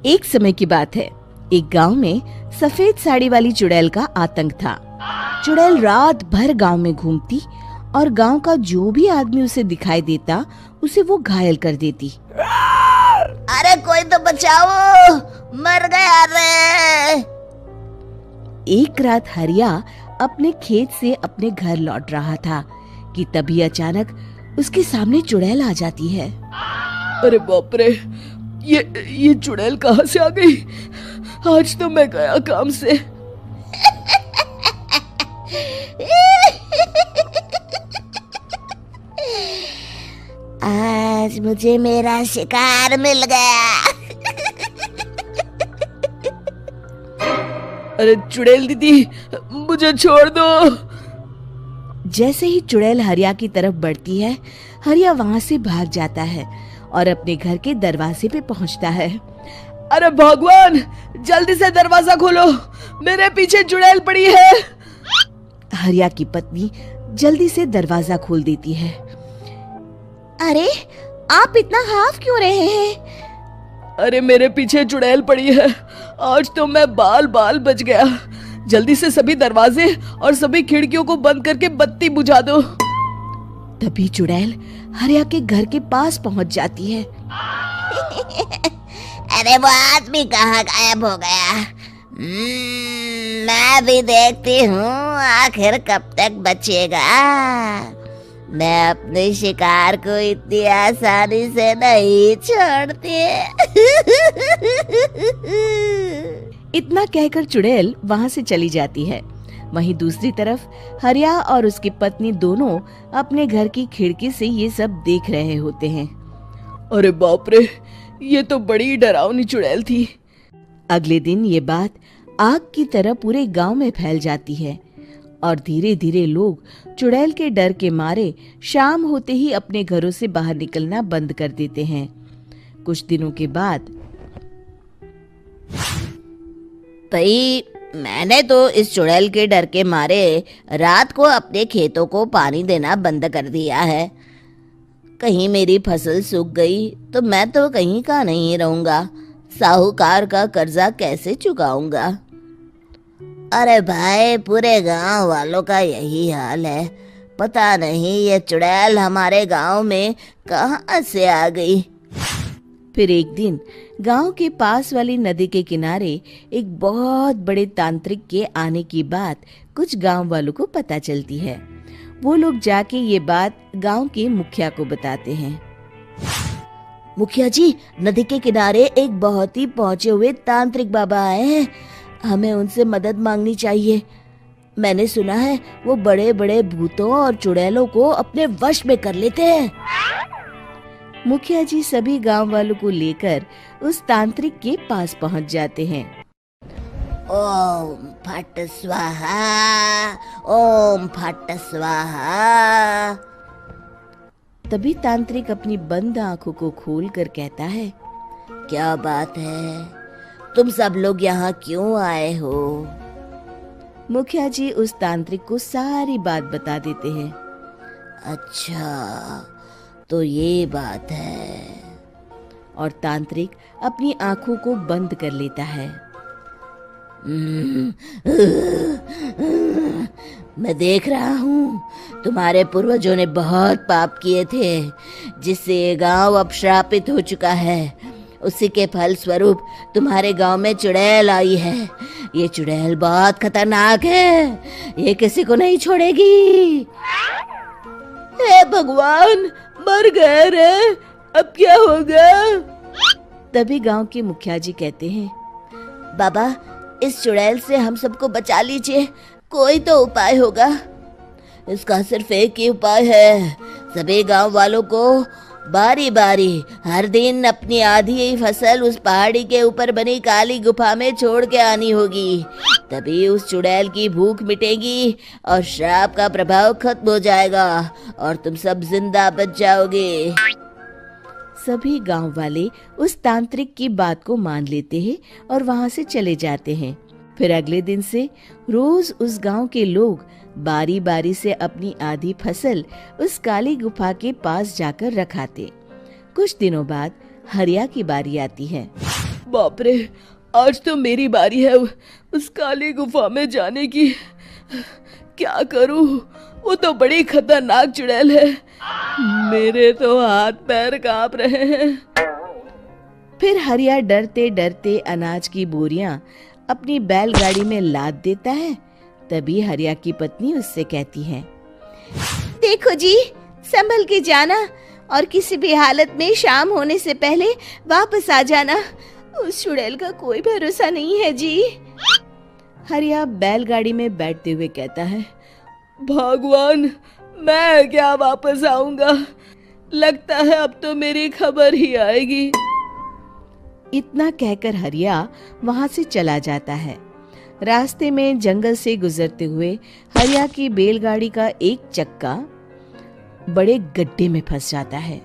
एक समय की बात है। एक गांव में सफेद साड़ी वाली चुड़ैल का आतंक था। चुड़ैल रात भर गांव में घूमती और गांव का जो भी आदमी उसे दिखाई देता उसे वो घायल कर देती। अरे कोई तो बचाओ, मर गया रे। एक रात हरिया अपने खेत से अपने घर लौट रहा था कि तभी अचानक उसके सामने चुड़ैल आ जाती है। अरे बाप रे, ये चुड़ैल कहाँ से आ गई? आज तो मैं गया काम से। आज मुझे मेरा शिकार मिल गया। अरे चुड़ैल दीदी, मुझे छोड़ दो। जैसे ही चुड़ैल हरिया की तरफ बढ़ती है, हरिया वहाँ से भाग जाता है और अपने घर के दरवाजे पे पहुँचता है। अरे भगवान, जल्दी से दरवाजा खोलो, मेरे पीछे चुड़ैल पड़ी है। हरिया की पत्नी जल्दी से दरवाजा खोल देती है। अरे आप इतना हाफ क्यों रहे हैं? अरे मेरे पीछे चुड़ैल पड़ी है, आज तो मैं बाल बाल बच गया। जल्दी से सभी दरवाजे और सभी खिड़कियों को बंद करके बत्ती बुझा दो। तभी चुड़ैल हरिया के घर के पास पहुंच जाती है। अरे वो आदमी कहाँ गायब हो गया? मैं भी देखती हूँ आखिर कब तक बचेगा। मैं अपने शिकार को इतनी आसानी से नहीं छोड़ती। इतना कहकर चुड़ैल वहां से चली जाती है। वहीं दूसरी तरफ हरिया और उसकी पत्नी दोनों अपने घर की खिड़की से ये सब देख रहे होते हैं। अरे बाप रे, ये तो बड़ी डरावनी चुड़ैल थी। अगले दिन ये बात आग की तरह पूरे गांव में फैल जाती है और धीरे धीरे लोग चुड़ैल के डर के मारे शाम होते ही अपने घरों से बाहर निकलना बंद कर देते हैं। कुछ दिनों के बाद भाई, मैंने तो इस चुड़ैल के डर के मारे रात को अपने खेतों को पानी देना बंद कर दिया है। कहीं मेरी फसल सूख गई तो मैं तो कहीं का नहीं रहूंगा। साहूकार का कर्जा कैसे चुकाऊंगा? अरे भाई, पूरे गांव वालों का यही हाल है। पता नहीं ये चुड़ैल हमारे गांव में कहां से आ गई। फिर एक दिन गांव के पास वाली नदी के किनारे एक बहुत बड़े तांत्रिक के आने की बात कुछ गांव वालों को पता चलती है। वो लोग जाके ये बात गांव के मुखिया को बताते हैं। मुखिया जी, नदी के किनारे एक बहुत ही पहुंचे हुए तांत्रिक बाबा आए हैं। हमें उनसे मदद मांगनी चाहिए। मैंने सुना है वो बड़े बड़े भूतों और चुड़ैलों को अपने वश में कर लेते हैं। मुखिया जी सभी गांव वालों को लेकर उस तांत्रिक के पास पहुंच जाते हैं। ओम फट स्वाहा, ओम फट स्वाहा। तभी तांत्रिक अपनी बंद आंखों को खोलकर कहता है, क्या बात है? तुम सब लोग यहाँ क्यों आए हो? मुखिया जी उस तांत्रिक को सारी बात बता देते हैं। अच्छा, तो ये बात है। और तांत्रिक अपनी आंखों को बंद कर लेता है। मैं देख रहा हूँ तुम्हारे पूर्वजों ने बहुत पाप किए थे, जिससे ये गांव अब श्रापित हो चुका है। उसी के फल स्वरूप तुम्हारे गांव में चुड़ैल आई है। ये चुड़ैल बहुत खतरनाक है, ये किसी को नहीं छोड़ेगी। हे भगवान, मर गए रे, अब क्या होगा? तभी गांव के मुखिया जी कहते हैं, बाबा, इस चुड़ैल से हम सबको बचा लीजिए, कोई तो उपाय होगा। इसका सिर्फ एक ही उपाय है। सभी गांव वालों को बारी बारी हर दिन अपनी आधी फसल उस पहाड़ी के ऊपर बनी काली गुफा में छोड़ के आनी होगी। तभी उस चुड़ैल की भूख मिटेगी और श्राप का प्रभाव खत्म हो जाएगा और तुम सब जिंदा बच जाओगे। सभी गांव वाले उस तांत्रिक की बात को मान लेते हैं और वहां से चले जाते हैं। फिर अगले दिन से रोज उस गांव के लोग बारी बारी से अपनी आधी फसल उस काली गुफा के पास जाकर रखाते। कुछ दिनों बाद हरिया की बारी आती है। बाप रे, आज तो मेरी बारी है उस काली गुफा में जाने की। क्या करूं, वो तो बड़ी खतरनाक चुड़ैल है। मेरे तो हाथ पैर कांप रहे हैं। फिर हरिया डरते डरते अनाज की बोरियां अपनी बैलगाड़ी में लाद देता है। तभी हरिया की पत्नी उससे कहती है, देखो जी, संभल के जाना और किसी भी हालत में शाम होने से पहले वापस आ जाना। उस चुड़ैल का कोई भरोसा नहीं है जी। हरिया बैलगाड़ी में बैठते हुए कहता है, भगवान, मैं क्या वापस आऊंगा? लगता है अब तो मेरी खबर ही आएगी। इतना कहकर हरिया वहां से चला जाता है। रास्ते में जंगल से गुजरते हुए हरिया की बैलगाड़ी का एक चक्का बड़े गड्ढे में फंस जाता है।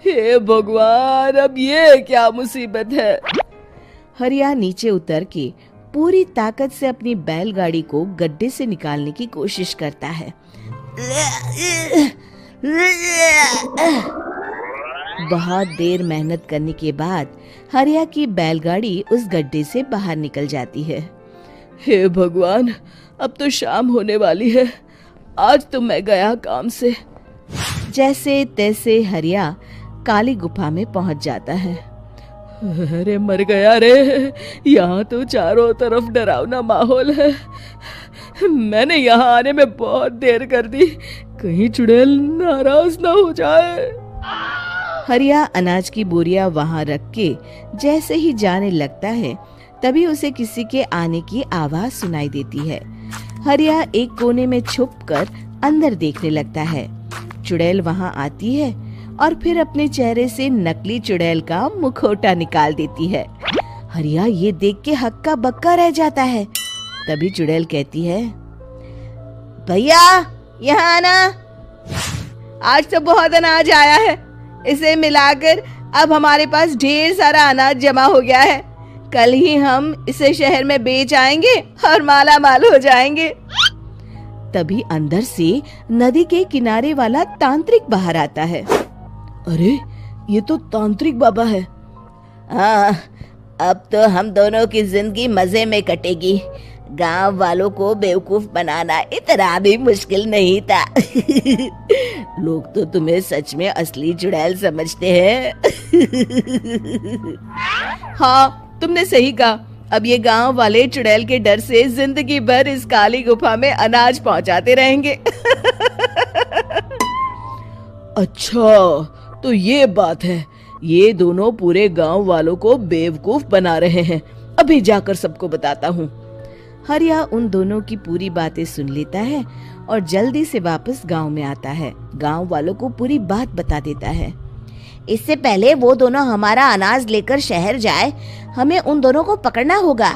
हे भगवान, अब ये क्या मुसीबत है? हरिया नीचे उतर के पूरी ताकत से अपनी बैलगाड़ी को गड्ढे से निकालने की कोशिश करता है। बहुत देर मेहनत करने के बाद हरिया की बैलगाड़ी उस गड्ढे से बाहर निकल जाती है। हे भगवान, अब तो शाम होने वाली है। आज तो मैं गया काम से। जैसे तैसे हरिया काली गुफा में पहुंच जाता है। अरे मर गया रे, यहाँ तो चारों तरफ डरावना माहौल है। मैंने यहाँ आने में बहुत देर कर दी, कहीं चुड़ैल नाराज ना हो जाए। हरिया अनाज की बोरिया वहां रख के जैसे ही जाने लगता है, तभी उसे किसी के आने की आवाज सुनाई देती है। हरिया एक कोने में छुपकर अंदर देखने लगता है। चुड़ैल वहां आती है और फिर अपने चेहरे से नकली चुड़ैल का मुखौटा निकाल देती है। हरिया ये देख के हक्का बक्का रह जाता है। तभी चुड़ैल कहती है, भैया यहाँ आना। आज तो बहुत अनाज आया है, इसे मिलाकर अब हमारे पास ढेर सारा अनाज जमा हो गया है। कल ही हम इसे शहर में बेच आएंगे और माला माल हो जाएंगे। तभी अंदर से नदी के किनारे वाला तांत्रिक बाहर आता है। अरे, ये तो तांत्रिक बाबा है। हाँ, अब तो हम दोनों की जिंदगी मजे में कटेगी। गांव वालों को बेवकूफ बनाना इतना भी मुश्किल नहीं था। लोग तो तुम्हें सच में असली चुड़ैल समझते हैं। हाँ, तुमने सही कहा। अब ये गांव वाले चुड़ैल के डर से जिंदगी भर इस काली गुफा में अनाज पहुंचाते रहेंगे। अच्छा, तो ये बात है। ये दोनों पूरे गांव वालों को बेवकूफ बना रहे हैं। अभी जाकर सबको बताता हूँ। हरिया उन दोनों की पूरी बातें सुन लेता है और जल्दी से वापस गांव में आता है। गांव वालों को पूरी बात बता देता है। इससे पहले वो दोनों हमारा अनाज लेकर शहर जाए, हमें उन दोनों को पकड़ना होगा।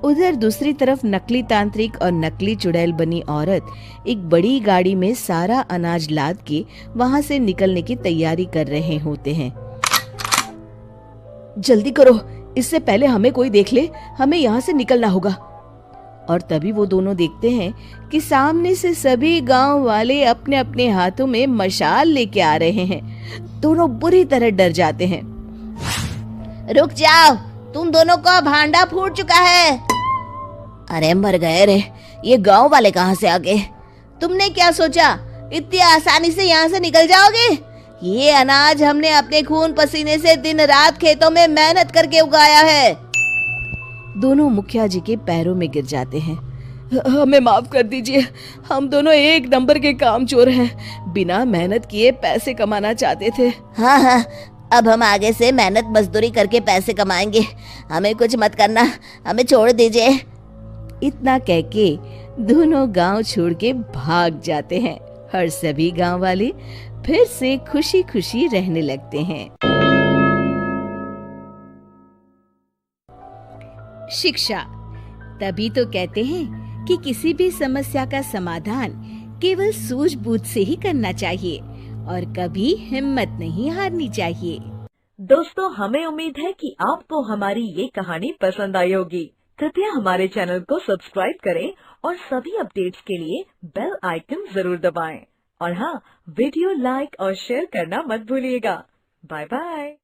उधर दूसरी तरफ नकली तांत्रिक और नकली चुड़ैल बनी औरत एक बड़ी गाड़ी में सारा अनाज लाद के वहां से निकलने की तैयारी कर रहे होते हैं। जल्दी करो, इससे पहले हमें कोई देख ले। हमें यहाँ से निकलना होगा। और तभी वो दोनों देखते हैं कि सामने से सभी गांव वाले अपने अपने हाथों में मशाल लेके आ रहे हैं। दोनों बुरी तरह डर जाते हैं। रुक जाओ, तुम दोनों का भांडा फूट चुका है। अरे मर गए रे, ये गांव वाले कहाँ से आ गए? तुमने क्या सोचा इतनी आसानी से यहाँ से निकल जाओगे? ये अनाज हमने अपने खून पसीने से दिन रात खेतों में मेहनत करके उगाया है। दोनों मुखिया जी के पैरों में गिर जाते हैं। हमें माफ कर दीजिए, हम दोनों एक नंबर के कामचोर हैं। बिना मेहनत किए पैसे कमाना चाहते थे। हाँ हाँ, अब हम आगे से मेहनत मजदूरी करके पैसे कमाएंगे। हमें कुछ मत करना, हमें छोड़ दीजिए। इतना कह के दोनों गांव छोड़ के भाग जाते हैं और सभी गांव वाले फिर से खुशी खुशी रहने लगते हैं। शिक्षा, तभी तो कहते हैं कि किसी भी समस्या का समाधान केवल सूझबूझ से ही करना चाहिए और कभी हिम्मत नहीं हारनी चाहिए। दोस्तों, हमें उम्मीद है कि आपको हमारी ये कहानी पसंद आई होगी। कृपया हमारे चैनल को सब्सक्राइब करें और सभी अपडेट्स के लिए बेल आइकन जरूर दबाएं। और हाँ, वीडियो लाइक और शेयर करना मत भूलिएगा। Bye bye.